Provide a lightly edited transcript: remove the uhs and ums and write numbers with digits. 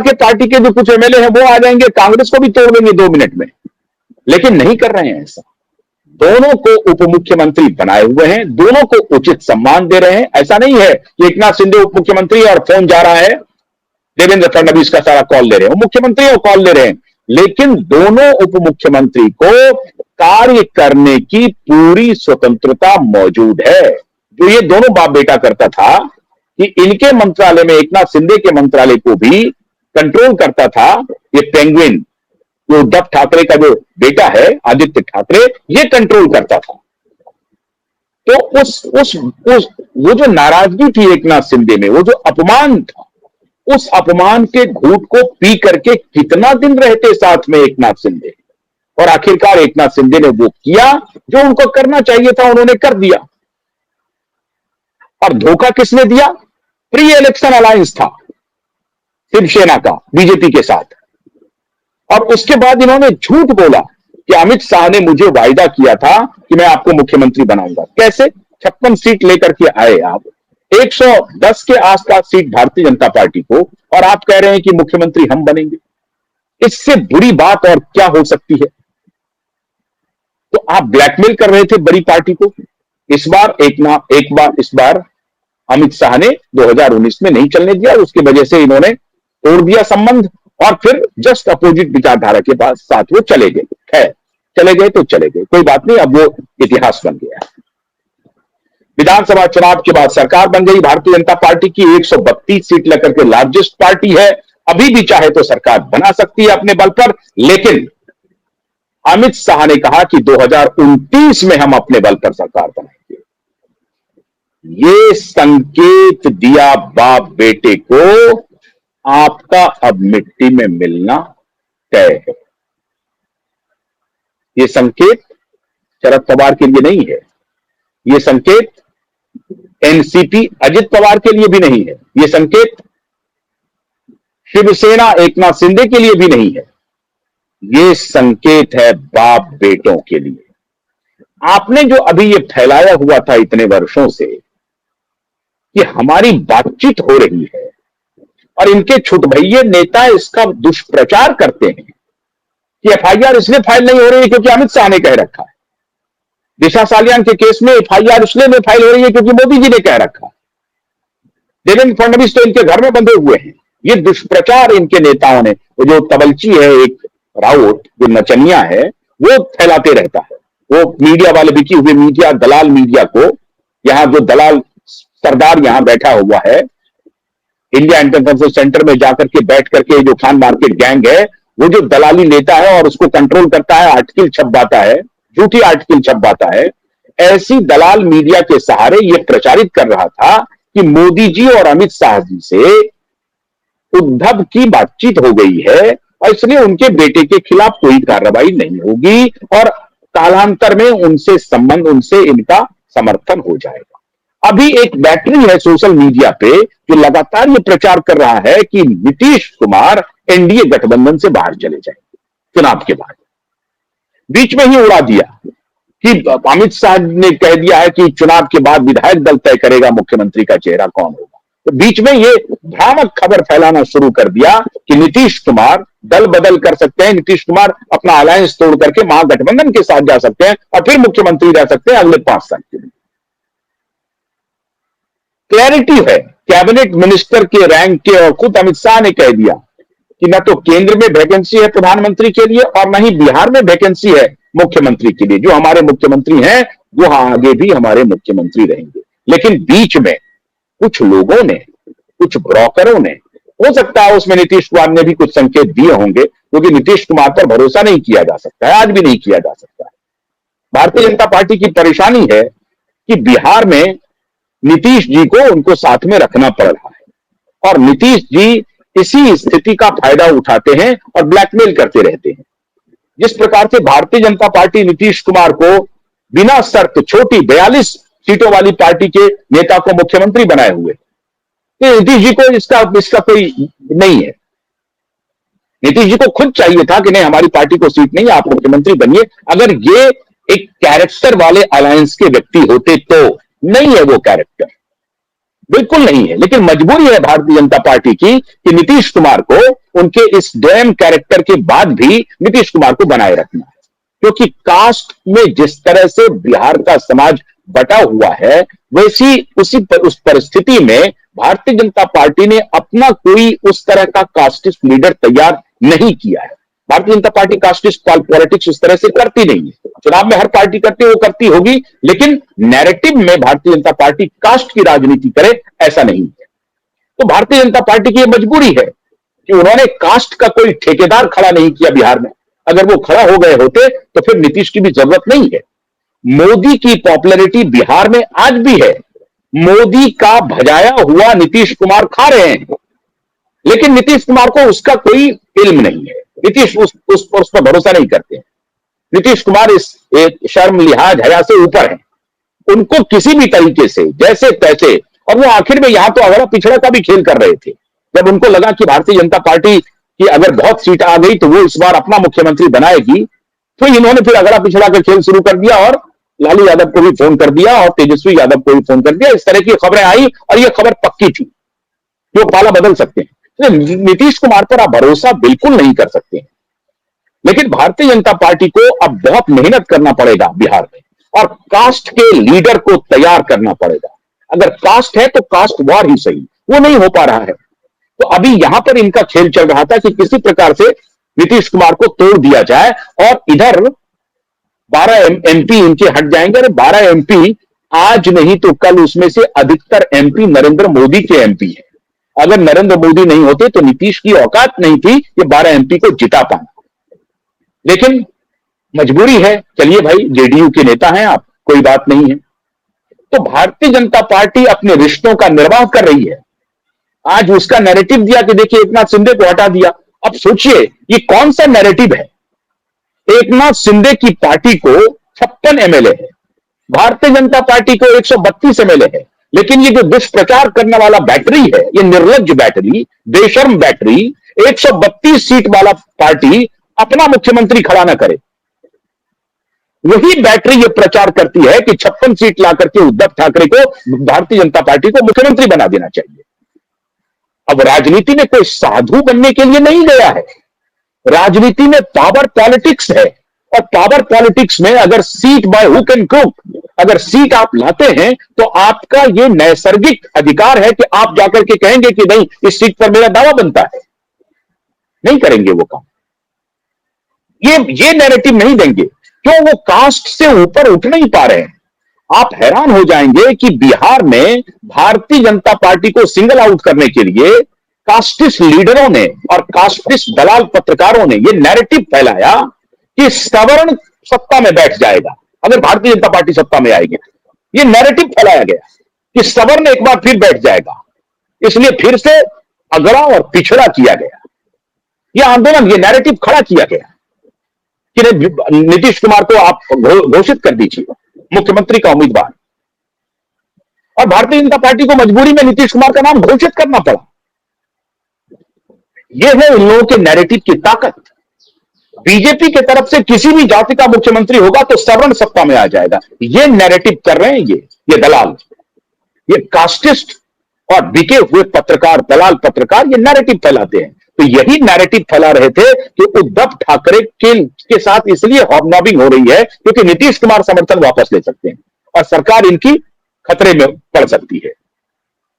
के पार्टी के जो कुछ एमएलए हैं वो आ जाएंगे, कांग्रेस को भी तोड़ देंगे 2 मिनट में। लेकिन नहीं कर रहे हैं ऐसा। दोनों को उप मुख्यमंत्री बनाए हुए हैं, दोनों को उचित सम्मान दे रहे हैं। ऐसा नहीं है कि एकनाथ शिंदे उप मुख्यमंत्री और फोन जा रहा है, देवेंद्र फडणवीस का सारा कॉल ले रहे हैं, मुख्यमंत्री और कॉल ले रहे हैं, लेकिन दोनों उप मुख्यमंत्री को कार्य करने की पूरी स्वतंत्रता मौजूद है। जो ये दोनों बाप बेटा करता था कि इनके मंत्रालय में, एकनाथ शिंदे के मंत्रालय को भी कंट्रोल करता था ये पेंगुइन, जो उद्धव ठाकरे का जो बेटा है आदित्य ठाकरे, ये कंट्रोल करता था। तो उस वो जो नाराजगी थी एकनाथ शिंदे में, वो जो अपमान था, उस अपमान के घूंट को पी करके कितना दिन रहते साथ में एकनाथ शिंदे, और आखिरकार एकनाथ शिंदे ने वो किया जो उनको करना चाहिए था, उन्होंने कर दिया। और धोखा किसने दिया? प्री इलेक्शन अलायंस था शिवसेना का बीजेपी के साथ, और उसके बाद इन्होंने झूठ बोला कि अमित शाह ने मुझे वायदा किया था कि मैं आपको मुख्यमंत्री बनाऊंगा। कैसे? 56 सीट लेकर के आए आप, 110 के आसपास सीट भारतीय जनता पार्टी को, और आप कह रहे हैं कि मुख्यमंत्री हम बनेंगे। इससे बुरी बात और क्या हो सकती है? तो आप ब्लैकमेल कर रहे थे बड़ी पार्टी को। इस बार अमित शाह ने 2019 में नहीं चलने दिया, उसकी वजह से इन्होंने तोड़ दिया संबंध, और फिर जस्ट अपोजिट विचारधारा के साथ वो चले गए। खैर, चले गए तो चले गए, कोई बात नहीं, अब वो इतिहास बन गया। विधानसभा चुनाव के बाद सरकार बन गई भारतीय जनता पार्टी की, 132 सीट लेकर के लार्जेस्ट पार्टी है। अभी भी चाहे तो सरकार बना सकती है अपने बल पर, लेकिन अमित शाह ने कहा कि 2029 में हम अपने बल पर सरकार बनाएंगे। ये संकेत दिया बाप बेटे को, आपका अब मिट्टी में मिलना तय है। ये संकेत शरद पवार के लिए नहीं है, ये संकेत एनसीपी अजित पवार के लिए भी नहीं है, ये संकेत शिवसेना एकनाथ शिंदे के लिए भी नहीं है, ये संकेत है बाप बेटों के लिए। आपने जो अभी ये फैलाया हुआ था इतने वर्षों से कि हमारी बातचीत हो रही है, और इनके छुटभइये नेता इसका दुष्प्रचार करते हैं कि एफआईआर इसलिए फाइल नहीं हो रही है क्योंकि अमित शाह ने कह रखा है, दिशा सालियान के केस में एफआईआर इसलिए नहीं फाइल हो रही है क्योंकि मोदी जी ने कह रखा है, देवेंद्र फडणवीस तो इनके घर में बंधे हुए हैं। ये दुष्प्रचार इनके नेताओं ने, वो जो तबलची है एक राउत, जो नचनिया है, वो फैलाते रहता है। वो मीडिया वाले, बिकी हुए मीडिया, दलाल मीडिया को, यहां जो दलाल सरदार यहां बैठा हुआ है इंडिया इंटरनेशनल सेंटर में जाकर के बैठ करके, जो खान मार्केट गैंग है, वो जो दलाली लेता है और उसको कंट्रोल करता है, आर्टिकल छपवाता है, झूठी आर्टिकल छपवाता है, ऐसी दलाल मीडिया के सहारे ये प्रचारित कर रहा था कि मोदी जी और अमित शाह जी से उद्धव की बातचीत हो गई है और इसलिए उनके बेटे के खिलाफ कोई कार्रवाई नहीं होगी, और कालांतर में उनसे संबंध, उनसे इनका समर्थन हो जाएगा। अभी एक बैटरी है सोशल मीडिया पे जो लगातार ये प्रचार कर रहा है कि नीतीश कुमार एनडीए गठबंधन से बाहर चले जाएंगे चुनाव के बाद। बीच में ही उड़ा दिया कि अमित शाह ने कह दिया है कि चुनाव के बाद विधायक दल तय करेगा मुख्यमंत्री का चेहरा कौन होगा। तो बीच में ये भ्रामक खबर फैलाना शुरू कर दिया कि नीतीश कुमार दल बदल कर सकते हैं, नीतीश कुमार अपना अलायंस तोड़ करके महागठबंधन के साथ जा सकते हैं और फिर मुख्यमंत्री रह सकते हैं अगले 5 साल के लिए। क्लैरिटी है कैबिनेट मिनिस्टर के रैंक के, और खुद अमित शाह ने कह दिया कि न तो केंद्र में वैकेंसी है प्रधानमंत्री के लिए और न ही बिहार में वैकेंसी है मुख्यमंत्री के लिए। जो हमारे मुख्यमंत्री हैं वो आगे भी हमारे मुख्यमंत्री रहेंगे। लेकिन बीच में कुछ लोगों ने, कुछ ब्रोकरों ने, हो सकता है उसमें नीतीश कुमार ने भी कुछ संकेत दिए होंगे, क्योंकि नीतीश कुमार पर भरोसा नहीं किया जा सकता है, आज भी नहीं किया जा सकता है। भारतीय जनता पार्टी की परेशानी है कि बिहार में नीतीश जी को उनको साथ में रखना पड़ रहा है, और नीतीश जी इसी स्थिति का फायदा उठाते हैं और ब्लैकमेल करते रहते हैं। जिस प्रकार से भारतीय जनता पार्टी नीतीश कुमार को बिना शर्त छोटी 42 सीटों वाली पार्टी के नेता को मुख्यमंत्री बनाए हुए, तो नीतीश जी को इसका कोई नहीं है। नीतीश जी को खुद चाहिए था कि नहीं, हमारी पार्टी को सीट नहीं, आप मुख्यमंत्री बनिए। अगर ये एक कैरेक्टर वाले अलायंस के व्यक्ति होते तो, नहीं है वो कैरेक्टर। बिल्कुल नहीं है, लेकिन मजबूरी है भारतीय जनता पार्टी की कि नीतीश कुमार को उनके इस डैम कैरेक्टर के बाद भी नीतीश कुमार को बनाए रखना है, क्योंकि कास्ट में जिस तरह से बिहार का समाज बटा हुआ है, वैसी उस परिस्थिति में भारतीय जनता पार्टी ने अपना कोई उस तरह का कास्टिस्ट लीडर तैयार नहीं किया है। Bharatiya Janata party casteist politics उस तरह से करती नहीं है। चुनाव में हर पार्टी करती है, वो करती होगी, लेकिन नैरेटिव में भारतीय जनता पार्टी कास्ट की राजनीति करे, ऐसा नहीं है। तो भारतीय जनता पार्टी की यह मजबूरी है कि उन्होंने कास्ट का कोई ठेकेदार खड़ा नहीं किया बिहार में। अगर वो खड़ा हो गए होते तो फिर नीतीश की भी जरूरत नहीं है। मोदी की पॉपुलैरिटी बिहार में आज भी है। मोदी का भजाया हुआ नीतीश कुमार खा रहे हैं, लेकिन नीतीश कुमार को उसका कोई इल्म नहीं है। नीतीश उस पर भरोसा नहीं करते हैं। नीतीश कुमार इस शर्म लिहाज हया से ऊपर है। उनको किसी भी तरीके से जैसे तैसे, और वो आखिर में यहां तो अगड़ा पिछड़ा का भी खेल कर रहे थे। जब उनको लगा कि भारतीय जनता पार्टी की अगर बहुत सीट आ गई तो वो इस बार अपना मुख्यमंत्री बनाएगी, तो इन्होंने फिर अगड़ा पिछड़ा का खेल शुरू कर दिया और लालू यादव को भी फोन कर दिया और तेजस्वी यादव को भी फोन कर दिया। इस तरह की खबरें आई और ये खबर पक्की थी, जो पाला बदल सकते हैं। नीतीश कुमार पर आप भरोसा बिल्कुल नहीं कर सकते हैं। लेकिन भारतीय जनता पार्टी को अब बहुत मेहनत करना पड़ेगा बिहार में, और कास्ट के लीडर को तैयार करना पड़ेगा। अगर कास्ट है तो कास्ट वार ही सही, वो नहीं हो पा रहा है। तो अभी यहां पर इनका खेल चल रहा था कि किसी प्रकार से नीतीश कुमार को तोड़ दिया जाए, और इधर 12 एमपी इनके हट जाएंगे। अरे 12 एमपी आज नहीं तो कल उसमें से अधिकतर एमपी नरेंद्र मोदी के एमपी है। अगर नरेंद्र मोदी नहीं होते तो नीतीश की औकात नहीं थी ये 12 एमपी को जिता पाना। लेकिन मजबूरी है। चलिए भाई, जेडीयू के नेता हैं आप, कोई बात नहीं है। तो भारतीय जनता पार्टी अपने रिश्तों का निर्वाह कर रही है। आज उसका नैरेटिव दिया कि देखिए एकनाथ शिंदे को हटा दिया। अब सोचिए ये कौन सा नैरेटिव है। एकनाथ शिंदे की पार्टी को 56 एमएलए है, भारतीय जनता पार्टी को 132 एमएलए है, लेकिन ये जो दुष्प्रचार करने वाला बैटरी है, ये निर्लज्ज बैटरी, बेशर्म बैटरी, 132 सीट वाला पार्टी अपना मुख्यमंत्री खड़ा ना करे। वही बैटरी ये प्रचार करती है कि 56 सीट ला करके उद्धव ठाकरे को, भारतीय जनता पार्टी को मुख्यमंत्री बना देना चाहिए। अब राजनीति में कोई साधु बनने के लिए नहीं गया है। राजनीति में पावर पॉलिटिक्स है, और पावर पॉलिटिक्स में अगर seat by hook and crook, अगर सीट आप लाते हैं तो आपका यह नैसर्गिक अधिकार है कि आप जाकर के कहेंगे कि नहीं इस सीट पर मेरा दावा बनता है। नहीं करेंगे वो काम, ये नैरेटिव नहीं देंगे। क्यों? वो कास्ट से ऊपर उठ नहीं पा रहे हैं। आप हैरान हो जाएंगे कि बिहार में भारतीय जनता पार्टी को सिंगल आउट करने के लिए कास्टिस्ट लीडरों ने और कास्टिस्ट दलाल पत्रकारों ने यह नैरेटिव फैलाया कि सवर्ण सत्ता में बैठ जाएगा अगर भारतीय जनता पार्टी सत्ता में आएगी। यह नैरेटिव फैलाया गया कि सवर्ण एक बार फिर बैठ जाएगा, इसलिए फिर से अगड़ा और पिछड़ा किया गया। यह आंदोलन, यह नैरेटिव खड़ा किया गया कि नीतीश कुमार को आप घोषित कर दीजिए मुख्यमंत्री का उम्मीदवार, और भारतीय जनता पार्टी को मजबूरी में नीतीश कुमार का नाम घोषित करना पड़ा। यह है इन लोगों के नैरेटिव की ताकत। बीजेपी की तरफ से किसी भी जाति का मुख्यमंत्री होगा तो सवर्ण सत्ता में आ जाएगा। यह नैरेटिव कर रहे हैं ये दलाल, ये कास्टिस्ट और बिके हुए पत्रकार, दलाल पत्रकार, ये नैरेटिव फैलाते हैं। तो यही नैरेटिव फैला रहे थे कि उद्धव ठाकरे के साथ इसलिए हॉबनॉबिंग हो रही है क्योंकि नीतीश कुमार समर्थन वापस ले सकते हैं और सरकार इनकी खतरे में पड़ सकती है।